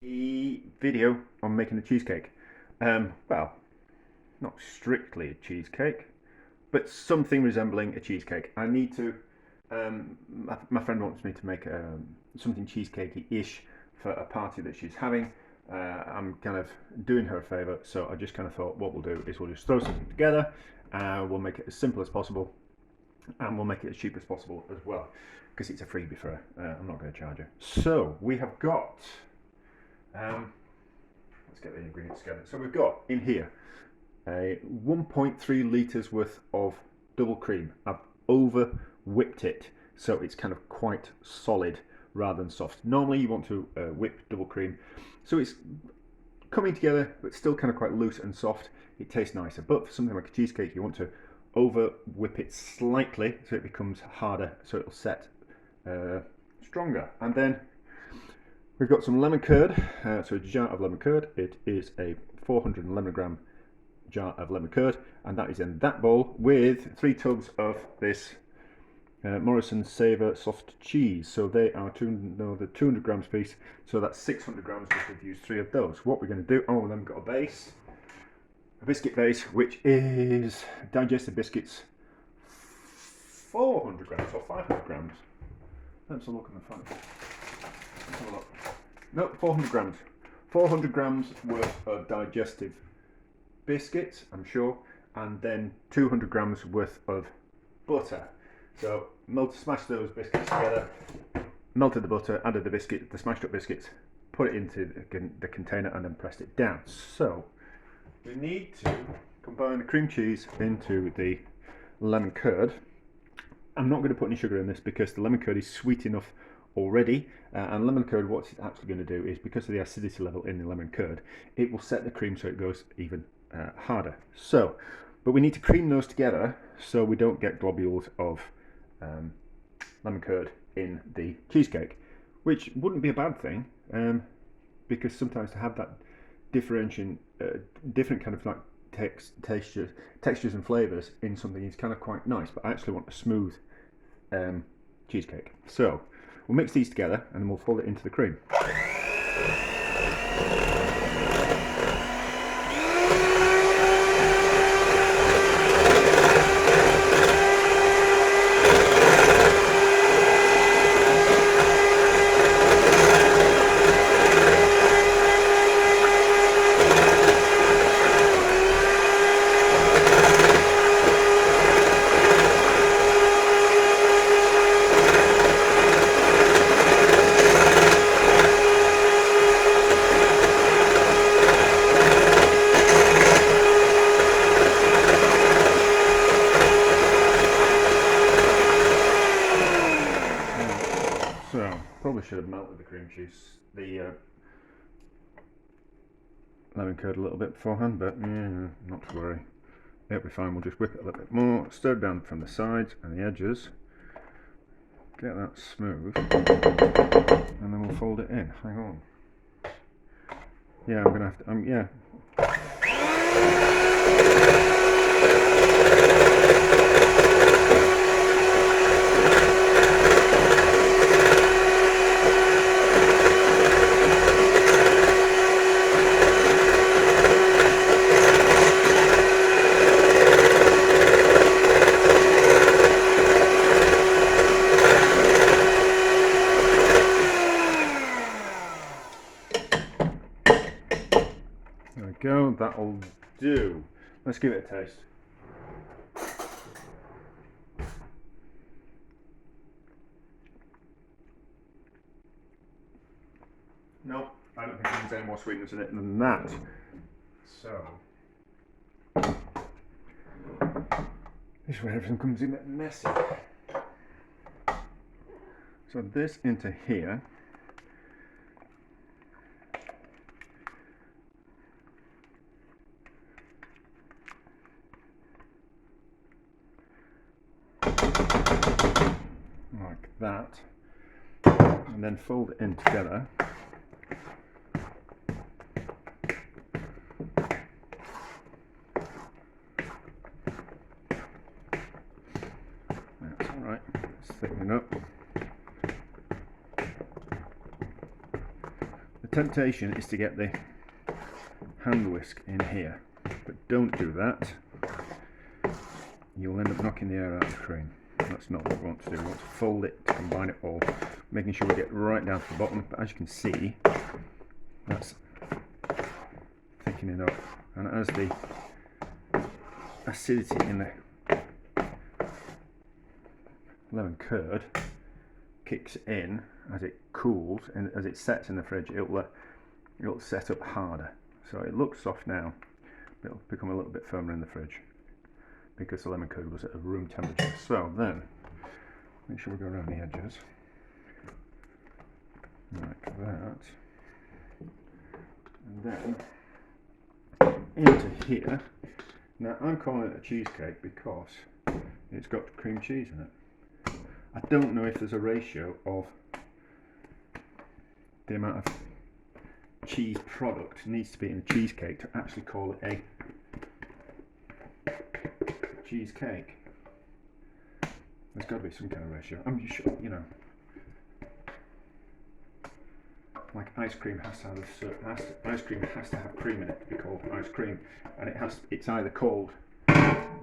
a video on making a cheesecake. Well, not strictly a cheesecake, but something resembling a cheesecake. I need to. My friend wants me to make something cheesecakey-ish for a party that she's having. I'm kind of doing her a favour, so I just kind of thought what we'll do is we'll just throw something together. We'll make it as simple as possible, and we'll make it as cheap as possible as well, because it's a freebie for her. I'm not going to charge her. So we have got. Let's get the ingredients together. So we've got in here a 1.3 litres worth of double cream. I've over whipped it so it's kind of quite solid rather than soft. Normally you want to whip double cream so it's coming together but still kind of quite loose and soft. It tastes nicer, but for something like a cheesecake you want to over whip it slightly so it becomes harder, so it'll set stronger. And then we've got some lemon curd, so a jar of lemon curd. It is a 411 gram jar of lemon curd, and that is in that bowl with 3 tubs of this Morrison Savour soft cheese. So they are 200 grams piece, so that's 600 grams if we've used 3 of those. What we're going to do, then we've got a base, a biscuit base, which is digested biscuits, 400 grams or 500 grams. Let's look at the front. Let's have a look. No, 400 grams. 400 grams worth of digestive biscuits, I'm sure, and then 200 grams worth of butter. So smashed those biscuits together, melted the butter, added the smashed up biscuits, put it into the container, and then pressed it down. So we need to combine the cream cheese into the lemon curd. I'm not going to put any sugar in this because the lemon curd is sweet enough already, and lemon curd, what it's actually going to do is, because of the acidity level in the lemon curd, it will set the cream so it goes even harder. So, but we need to cream those together so we don't get globules of lemon curd in the cheesecake, which wouldn't be a bad thing, because sometimes to have that different kind of like textures and flavours in something is kind of quite nice. But I actually want a smooth cheesecake, so we'll mix these together and then we'll fold it into the cream. So, probably should have melted the cream cheese, the lemon curd a little bit beforehand, but yeah, not to worry. It'll be fine. We'll just whip it a little bit more, stir it down from the sides and the edges, get that smooth, and then we'll fold it in. Hang on. Yeah, I'm gonna have to, yeah. There we go, that'll do. Let's give it a taste. No, I don't think there's any more sweetness in it than that. So, this is where everything comes in a bit messy. So this into here. Like that, and then fold it in together. That's all right. Let's thicken it up. The temptation is to get the hand whisk in here, but don't do that. You'll end up knocking the air out of the cream. That's not what we want to do. We want to fold it, to combine it all, making sure we get right down to the bottom. But as you can see, that's thickening up, and as the acidity in the lemon curd kicks in, as it cools and as it sets in the fridge, it'll set up harder. So it looks soft now, but it'll become a little bit firmer in the fridge because the lemon curd was at a room temperature. So then, make sure we go around the edges like that, and then into here. Now I'm calling it a cheesecake because it's got cream cheese in it. I don't know if there's a ratio of the amount of cheese product needs to be in a cheesecake to actually call it a cheesecake. There's got to be some kind of ratio. I'm just sure, you know, like ice cream has to have ice cream has to have cream in it to be called ice cream, and it's either called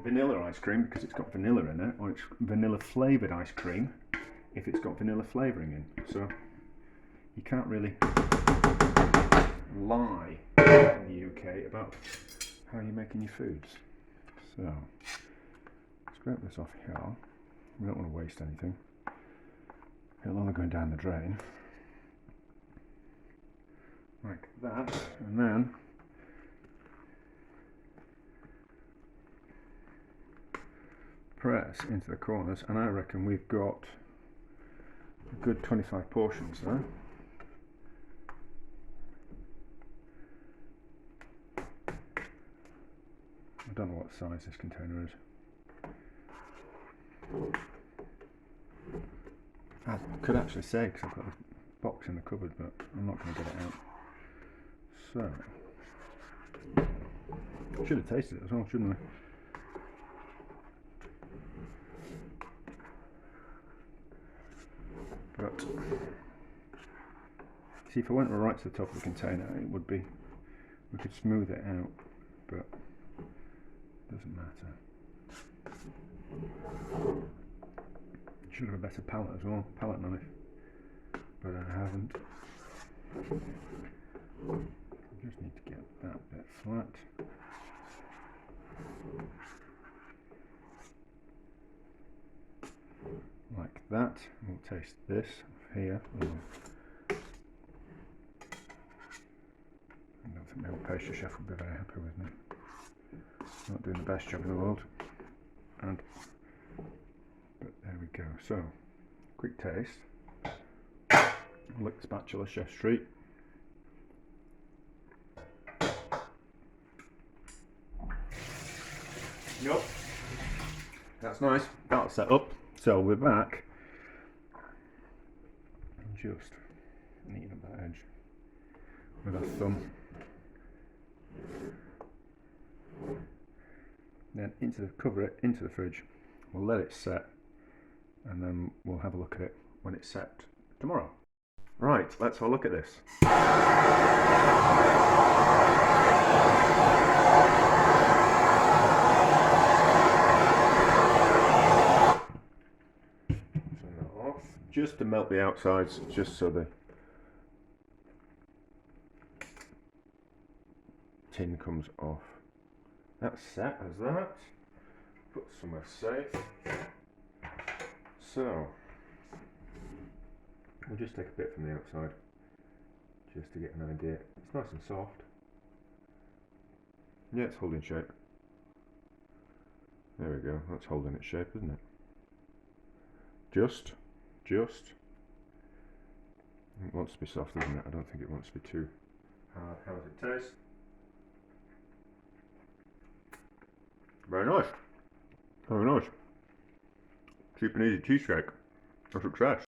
vanilla ice cream because it's got vanilla in it, or it's vanilla flavoured ice cream if it's got vanilla flavouring in. So you can't really lie in the UK about how you're making your foods. So scrape this off here. We don't want to waste anything. It'll only go down the drain like that, and then press into the corners, and I reckon we've got a good 25 portions there. I don't know what size this container is. I could actually say because I've got a box in the cupboard, but I'm not going to get it out. So, should have tasted it as well, shouldn't I? But see, if I went right to the top of the container, it would be, we could smooth it out, but it doesn't matter. Should have a better palette as well, palette knife, but I haven't. I just need to get that bit flat. Like that. We'll taste this here. I don't think my old pastry chef would be very happy with me. Not doing the best job in the world. But there we go. So, quick taste. Lick spatula, Chef Street. Yup. That's nice. That'll set up. So we're back. And just neaten up that edge with our thumb. Then cover it into the fridge. We'll let it set, and then we'll have a look at it when it's set tomorrow. Right, let's have a look at this. Turn that off, just to melt the outsides, just so the tin comes off. That's set as that. Put somewhere safe. So we'll just take a bit from the outside just to get an idea. It's nice and soft. Yeah, it's holding shape. There we go, that's holding its shape, isn't it? Just. It wants to be soft, doesn't it? I don't think it wants to be too hard. How does it taste? Very nice. Very nice. Cheap and easy cheesecake. A success.